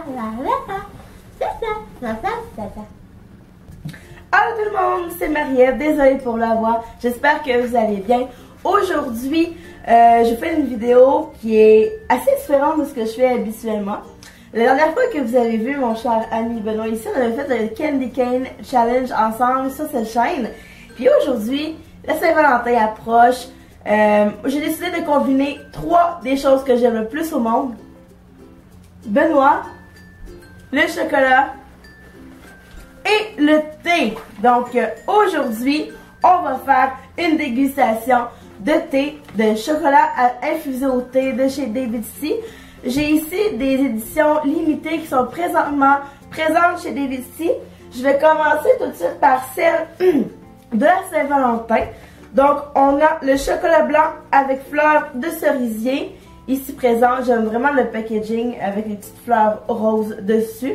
Allô tout le monde, c'est Marie-Ève, désolée pour la voix, j'espère que vous allez bien. Aujourd'hui, je fais une vidéo qui est assez différente de ce que je fais habituellement. La dernière fois que vous avez vu mon cher ami Benoît ici, on avait fait le Candy Cane Challenge ensemble sur cette chaîne. Puis aujourd'hui, la Saint-Valentin approche. J'ai décidé de combiner 3 des choses que j'aime le plus au monde. Benoît, le chocolat et le thé. Donc aujourd'hui, on va faire une dégustation de thé, de chocolat infusé au thé de chez DavidC. J'ai ici des éditions limitées qui sont présentement présentes chez DavidC. Je vais commencer tout de suite par celle de la Saint-Valentin. Donc, on a le chocolat blanc avec fleurs de cerisier. Ici présent, j'aime vraiment le packaging avec les petites fleurs roses dessus.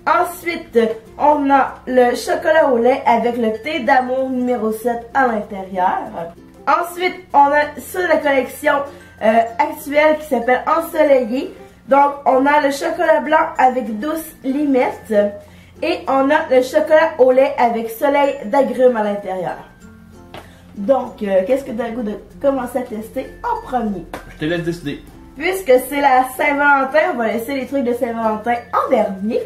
Ensuite, on a le chocolat au lait avec le thé d'amour numéro 7 à l'intérieur. Ensuite, on a sur la collection actuelle qui s'appelle Ensoleillé. Donc, on a le chocolat blanc avec douce limette. Et on a le chocolat au lait avec soleil d'agrumes à l'intérieur. Donc, qu'est-ce que tu as le goût de commencer à tester en premier? Je te laisse décider. Puisque c'est la Saint-Valentin, on va laisser les trucs de Saint-Valentin en dernier.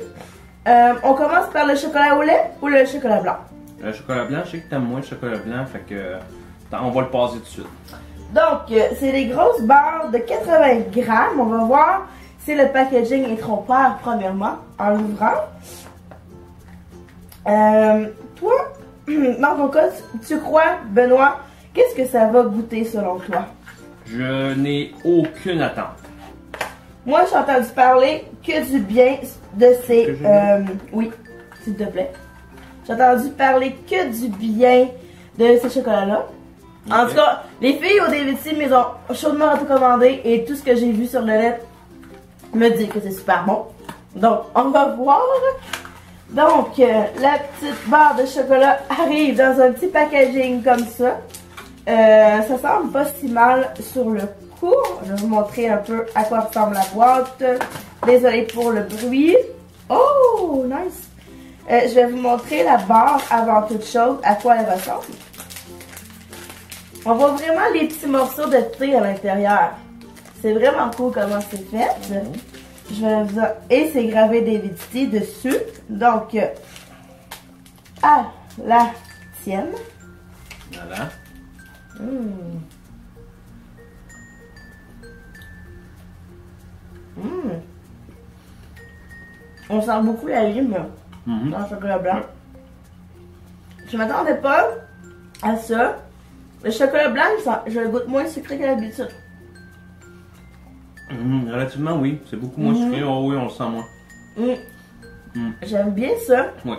On commence par le chocolat au lait ou le chocolat blanc? Le chocolat blanc, je sais que t'aimes moins le chocolat blanc, fait que on va le passer tout de suite. Donc, c'est des grosses barres de 80 grammes. On va voir si le packaging est trompeur, premièrement, en l'ouvrant. Toi, dans ton cas, tu crois, Benoît, qu'est-ce que ça va goûter selon toi? Je n'ai aucune attente. Moi, j'ai entendu parler que du bien de ces... oui, s'il te plaît. J'ai entendu parler que du bien de ces chocolats-là. Okay. En tout cas, les filles au DavidC me les ont chaudement recommandé et tout ce que j'ai vu sur le net me dit que c'est super bon. Donc, on va voir. Donc, la petite barre de chocolat arrive dans un petit packaging comme ça. Ça semble pas si mal sur le coup. Je vais vous montrer un peu à quoi ressemble la boîte. Désolée pour le bruit. Oh, nice! Je vais vous montrer la barre avant toute chose, à quoi elle ressemble. On voit vraiment les petits morceaux de thé à l'intérieur. C'est vraiment cool comment c'est fait. Je vais vous... Et c'est gravé DavidC dessus. Donc, à la tienne. Voilà. On sent beaucoup la lime dans le chocolat blanc. Je m'attendais pas à ça. Le chocolat blanc, je le goûte moins sucré que d'habitude. Relativement, oui. C'est beaucoup moins sucré. Oh oui, on le sent moins. J'aime bien ça. Oui.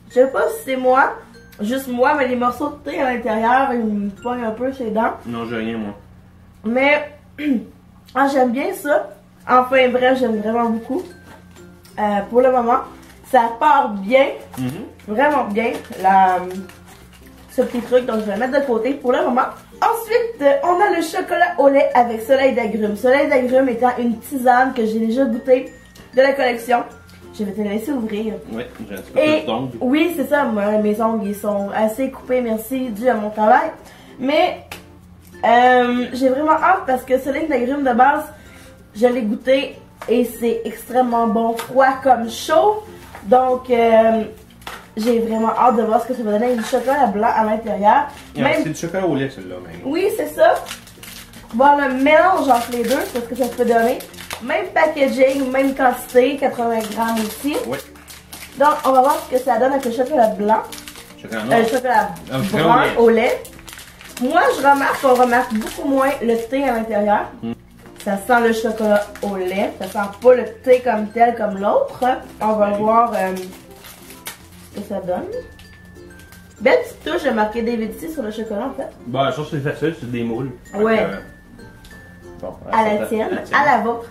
Je sais pas si c'est moi, juste moi, mais les morceaux de thé à l'intérieur, ils me poignent un peu ses dents. Non, j'ai rien, moi. Mais, j'aime bien ça. Enfin, bref, j'aime vraiment beaucoup. Pour le moment, ça part bien. Vraiment bien. Ce petit truc, donc je vais le mettre de côté pour le moment. Ensuite, on a le chocolat au lait avec soleil d'agrumes. Soleil d'agrumes étant une tisane que j'ai déjà goûtée de la collection. Je vais te laisser ouvrir. Oui, j'ai un petit peu plus d'ongles. Oui, c'est ça. Moi, mes ongles, ils sont assez coupés, merci, dû à mon travail. Mais, j'ai vraiment hâte parce que soleil d'agrumes de base, je l'ai goûté et c'est extrêmement bon, froid comme chaud. Donc, j'ai vraiment hâte de voir ce que ça va donner. Du chocolat blanc à l'intérieur. C'est du chocolat au lait, celui-là, même. Oui, c'est ça. Voir le mélange entre les deux, c'est ce que ça peut donner. Même packaging, même quantité, 80 grammes ici. Oui. Donc, on va voir ce que ça donne avec le chocolat blanc. Chocolat noir. Chocolat brun au lait. Moi, on remarque beaucoup moins le thé à l'intérieur. Ça sent le chocolat au lait. Ça sent pas le thé comme tel, comme l'autre. On va voir ce que ça donne. Belle petite touche de marqué DavidC sur le chocolat, en fait. Bah, je pense que c'est facile, c'est des moules. Ouais. Bon, à la tienne, à la vôtre.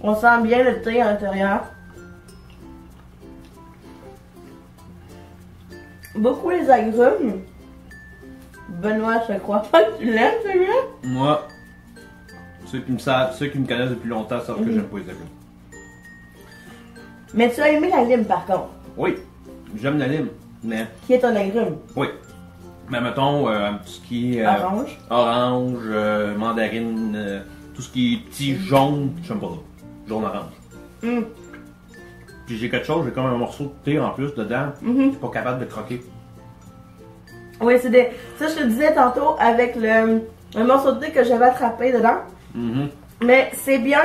On sent bien le thé à l'intérieur. Beaucoup les agrumes. Benoît, je crois pas que tu l'aimes celui-là. Moi, ceux qui me savent, ceux qui me connaissent depuis longtemps savent que j'aime pas les agrumes. Mais tu as aimé la lime par contre. Oui, j'aime la lime, mais... Qui est ton agrume? Oui. Mais mettons, tout ce qui est... Orange. Orange, mandarine, tout ce qui est petit jaune, j'aime pas ça. Jaune-orange. Puis j'ai quelque chose, j'ai comme un morceau de thé en plus dedans. Je suis pas capable de croquer. Oui, c'est des... Ça, je te disais tantôt avec le morceau de thé que j'avais attrapé dedans. Mais c'est bien.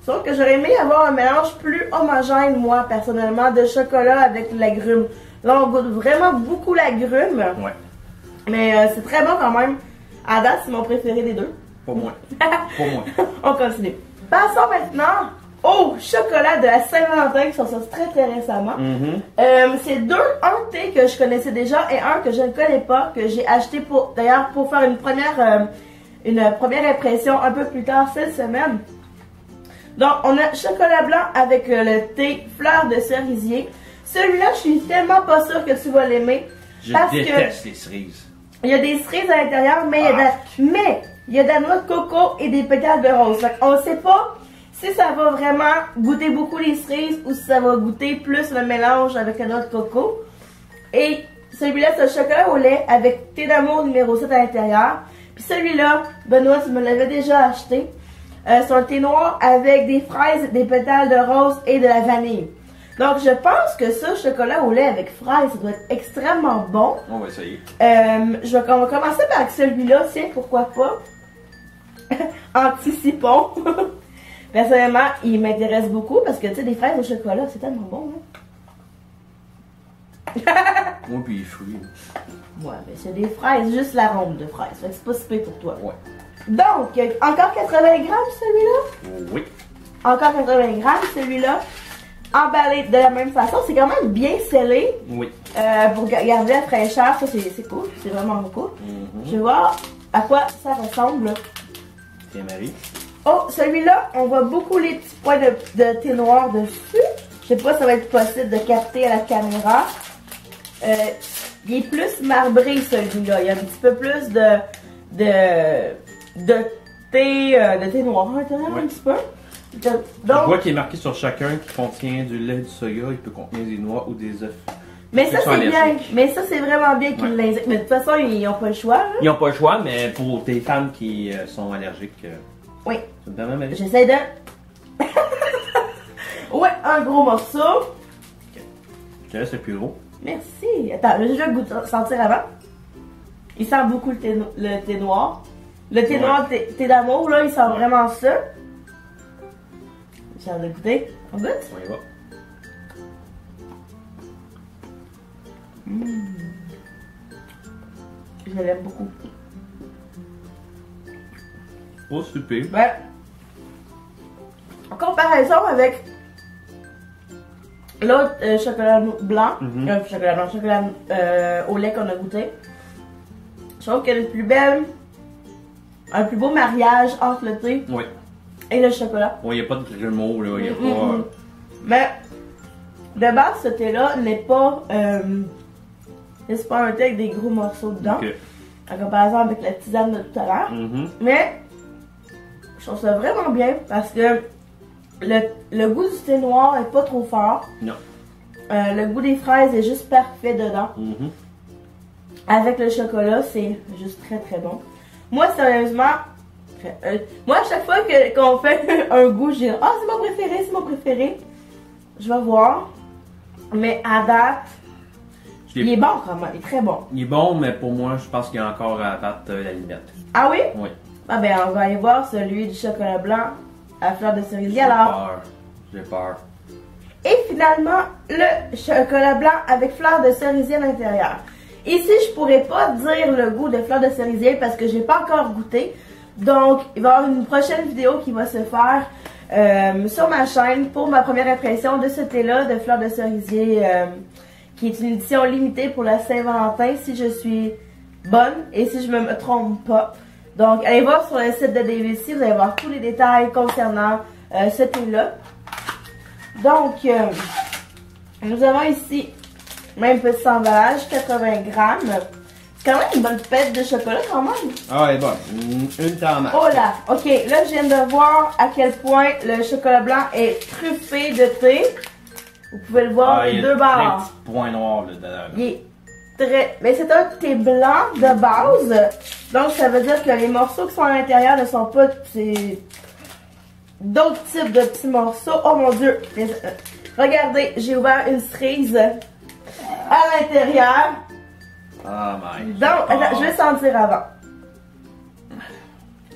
Sauf que j'aurais aimé avoir un mélange plus homogène, moi, personnellement, de chocolat avec l'agrume. Là, on goûte vraiment beaucoup l'agrume. Ouais. Mais c'est très bon quand même. À date, c'est mon préféré des deux. Pas moins. Pas moins. On continue. Passons maintenant au chocolat de la Saint-Valentin qui sont sortis très très récemment. C'est un thé que je connaissais déjà et un que je ne connais pas, que j'ai acheté pour d'ailleurs pour faire une première impression un peu plus tard cette semaine. Donc on a chocolat blanc avec le thé fleur de cerisier. Celui-là, je suis tellement pas sûre que tu vas l'aimer. Je déteste les cerises. Il y a des cerises à l'intérieur, mais il y a de la noix de coco et des pétales de rose. Donc, on ne sait pas si ça va vraiment goûter beaucoup les cerises ou si ça va goûter plus le mélange avec la noix de coco. Et celui-là, c'est le chocolat au lait avec thé d'amour numéro 7 à l'intérieur. Puis celui-là, Benoît, tu me l'avais déjà acheté. C'est un thé noir avec des fraises, des pétales de rose et de la vanille. Donc, je pense que ça, chocolat au lait avec fraises, ça doit être extrêmement bon. On va essayer. On va commencer par celui-là, tiens, pourquoi pas. Anticipons. Personnellement, il m'intéresse beaucoup parce que, tu sais, des fraises au chocolat, c'est tellement bon, hein. Moi, puis les fruits. Ouais, mais c'est des fraises, juste l'arôme de fraises. Fait que c'est pas si pire pour toi. Ouais. Donc, encore 80 grammes, celui-là? Oui. Encore 80 grammes, celui-là. Emballé de la même façon. C'est quand même bien scellé. Oui. Pour garder la fraîcheur, ça c'est cool. C'est vraiment cool. Je vais voir à quoi ça ressemble. Tiens, Marie. Oh, celui-là, on voit beaucoup les petits points de thé noir dessus. Je sais pas si ça va être possible de capter à la caméra. Il est plus marbré, celui-là. Il y a un petit peu plus de thé noir à l'intérieur, un petit peu. Donc, je vois qu'il est marqué sur chacun qui contient du lait, du soya, il peut contenir des noix ou des œufs. Mais ça c'est bien, mais ça c'est vraiment bien qu'ils l'indiquent. Mais de toute façon, ils n'ont pas le choix. Hein? Ils n'ont pas le choix, mais pour tes femmes qui sont allergiques, oui. Ça me permet, Marie? J'essaie de... ouais, un gros morceau. Okay. Je te laisse le plus gros. Merci. Attends, je vais juste le sentir avant. Il sent beaucoup le thé noir. Le thé noir, thé d'amour, là, il sent vraiment ça. J'ai hâte de goûter. On goûte? On y va. Je l'aime beaucoup. Oh, super. Ben, en comparaison avec l'autre chocolat blanc, chocolat au lait qu'on a goûté, je trouve qu'il y a un plus beau mariage entre le thé et le chocolat. Oui, il n'y a pas de grumeaux, là. Il y a pas... Mais, de base, ce thé-là n'est pas... c'est pas un thé avec des gros morceaux dedans. En comparaison avec la tisane de tout à l'heure. Mais, je trouve ça vraiment bien parce que le goût du thé noir est pas trop fort. Non. Le goût des fraises est juste parfait dedans. Avec le chocolat, c'est juste très très bon. Moi, sérieusement, moi, à chaque fois qu'on fait un goût, je dis « Ah, c'est mon préféré, c'est mon préféré. » Je vais voir. Mais à date, il est bon quand même, il est très bon. Il est bon, mais pour moi, je pense qu'il y a encore à battre la limite. Ah oui? Oui. Ah ben, on va aller voir celui du chocolat blanc à fleur de cerisier alors. J'ai peur. Et finalement, le chocolat blanc avec fleur de cerisier à l'intérieur. Ici, je pourrais pas dire le goût de fleur de cerisier parce que j'ai pas encore goûté. Donc, il va y avoir une prochaine vidéo qui va se faire sur ma chaîne pour ma première impression de ce thé-là de fleur de cerisier qui est une édition limitée pour la Saint-Valentin si je suis bonne et si je me trompe pas. Donc, allez voir sur le site de DVC, vous allez voir tous les détails concernant ce thé-là. Donc, nous avons ici même petit emballage, 80 grammes. Quand même une bonne pète de chocolat quand même. Ah ouais, bon, une tomate. Oh là, ok, là je viens de voir à quel point le chocolat blanc est truffé de thé. Vous pouvez le voir, les deux barres. Un petit point noir là dedans. Il est très... Mais c'est un thé blanc de base. Donc ça veut dire que les morceaux qui sont à l'intérieur ne sont pas d'autres types de petits morceaux. Oh mon dieu. Regardez, j'ai ouvert une cerise à l'intérieur. Ah my. Donc, attends, je vais sentir avant.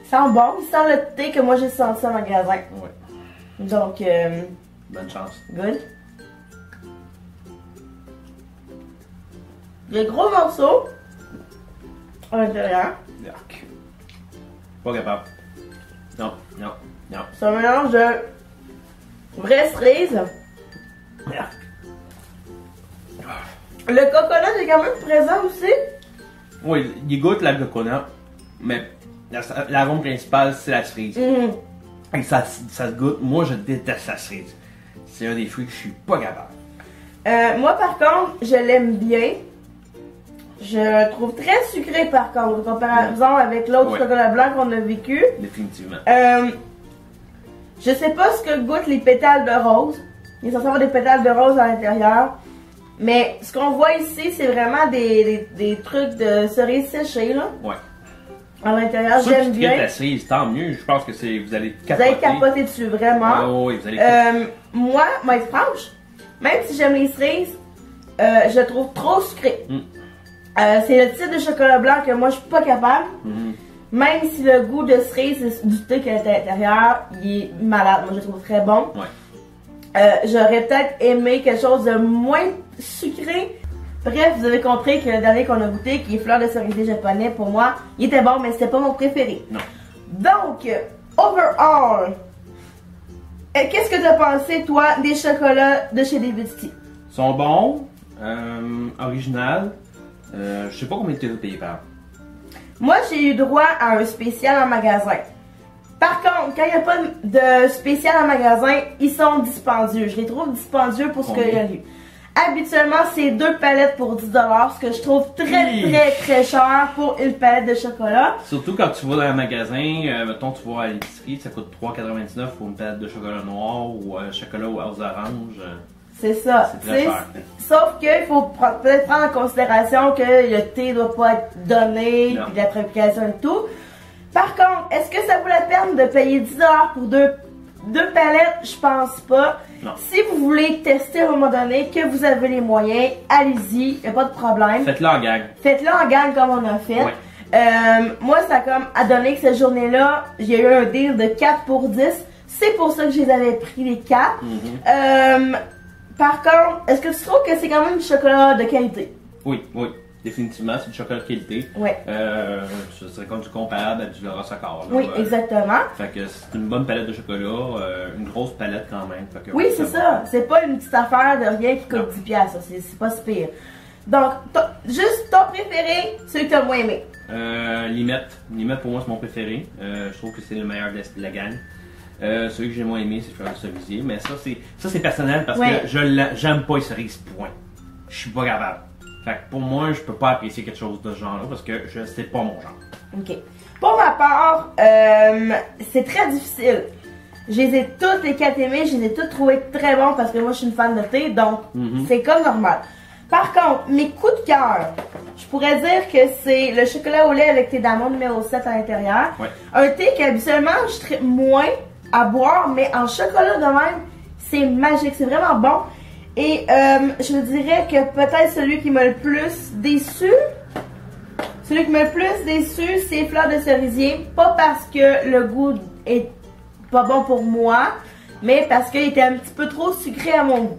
Ça sent bon, il sent le thé que moi j'ai senti en magasin. Ouais. Donc, bonne chance. good. Des gros morceaux à l'intérieur. Yuck. Pas capable. Non, non, non. C'est un mélange de vraie cerise. Yuck. Le coconut est quand même présent aussi. Oui, il goûte la coconut, mais l'arôme principal, c'est la cerise. Et ça se goûte. Moi, je déteste la cerise. C'est un des fruits que je suis pas capable. Moi, par contre, je l'aime bien. Je le trouve très sucré, par contre, en comparaison avec l'autre chocolat blanc qu'on a vécu. Définitivement. Je sais pas ce que goûtent les pétales de rose. Il est censé avoir des pétales de rose à l'intérieur. Mais ce qu'on voit ici, c'est vraiment des trucs de cerises séchées, là. Ouais. À l'intérieur, j'aime bien. La cerise, tant mieux. Je pense que vous allez capoter. Vous allez capoter dessus, vraiment. Oui, vous allez moi, être franche, même si j'aime les cerises, je le trouve trop sucré. C'est le type de chocolat blanc que moi, je suis pas capable. Même si le goût de cerise du thé qui est à l'intérieur, il est malade. Moi, je le trouve très bon. Ouais. J'aurais peut-être aimé quelque chose de moins sucré. Bref, vous avez compris que le dernier qu'on a goûté, qui est fleur de cerisier japonais, pour moi, il était bon, mais c'était pas mon préféré. Non. Donc, overall, qu'est-ce que tu as pensé, toi, des chocolats de chez David Tea? Ils sont bons, original. Je sais pas combien tu as payé par. Moi, j'ai eu droit à un spécial en magasin. Par contre, quand il n'y a pas de spécial en magasin, ils sont dispendieux. Je les trouve dispendieux pour ce qu'il y a eu. Habituellement, c'est 2 palettes pour 10$, ce que je trouve très cher pour une palette de chocolat. Surtout quand tu vas dans un magasin, mettons tu vas à l'épicerie, ça coûte 3,99$ pour une palette de chocolat noir ou chocolat aux oranges. C'est ça. C'est très cher. Sauf qu'il faut peut-être prendre en considération que le thé ne doit pas être donné, puis la fabrication et tout. Par contre, est-ce que ça vaut la peine de payer 10$ pour deux palettes? Je pense pas. Non. Si vous voulez tester à un moment donné, que vous avez les moyens, allez-y, il n'y a pas de problème. Faites-le en gang. Faites-le en gang comme on a fait. Ouais. Moi, ça a comme à donner que cette journée-là, j'ai eu un deal de 4 pour 10. C'est pour ça que je les avais pris les 4. Par contre, est-ce que tu trouves que c'est quand même du chocolat de qualité? Oui, oui. Définitivement, c'est du chocolat de qualité. Ouais. Ce serait comme du comparable à du Laura Saccar. Oui, exactement. Fait que c'est une bonne palette de chocolat, une grosse palette quand même. Fait que, oui, c'est ça. C'est pas une petite affaire de rien qui coûte 10$. C'est pas si pire. Donc, juste ton préféré, celui que t'as moins aimé. Limette. Limette pour moi c'est mon préféré. Je trouve que c'est le meilleur de la gang. Celui que j'ai moins aimé, c'est Fleur de cerisier. Mais ça c'est personnel parce que j'aime pas les cerises, point. Je suis pas capable. Fait que pour moi, je peux pas apprécier quelque chose de ce genre-là parce que c'est pas mon genre. Ok. Pour ma part, c'est très difficile. Je les ai toutes les 4 aimées, je les ai toutes trouvées très bons parce que moi je suis une fan de thé, donc c'est comme normal. Par contre, mes coups de cœur, je pourrais dire que c'est le chocolat au lait avec thé d'amande numéro 7 à l'intérieur. Ouais. Un thé qu'habituellement je tripe moins à boire, mais en chocolat de même, c'est magique, c'est vraiment bon. Et je dirais que peut-être celui qui m'a le plus déçu, c'est Fleur de cerisier. Pas parce que le goût est pas bon pour moi, mais parce qu'il était un petit peu trop sucré à mon goût.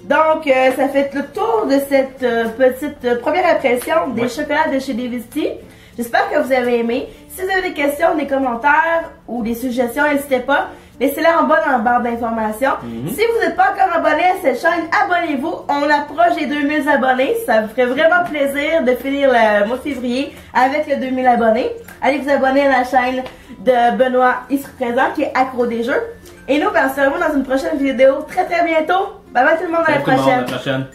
Donc, ça fait le tour de cette petite première impression des chocolats de chez David Tea. J'espère que vous avez aimé. Si vous avez des questions, des commentaires ou des suggestions, n'hésitez pas. Laissez-les en bas dans la barre d'informations. Si vous n'êtes pas encore abonné à cette chaîne, abonnez-vous. On approche les 2000 abonnés. Ça vous ferait vraiment plaisir de finir le mois de février avec les 2000 abonnés. Allez vous abonner à la chaîne de Benoît ici présent qui est accro des jeux. Et nous, on se revoit dans une prochaine vidéo très bientôt. Bye bye tout le monde, à la prochaine.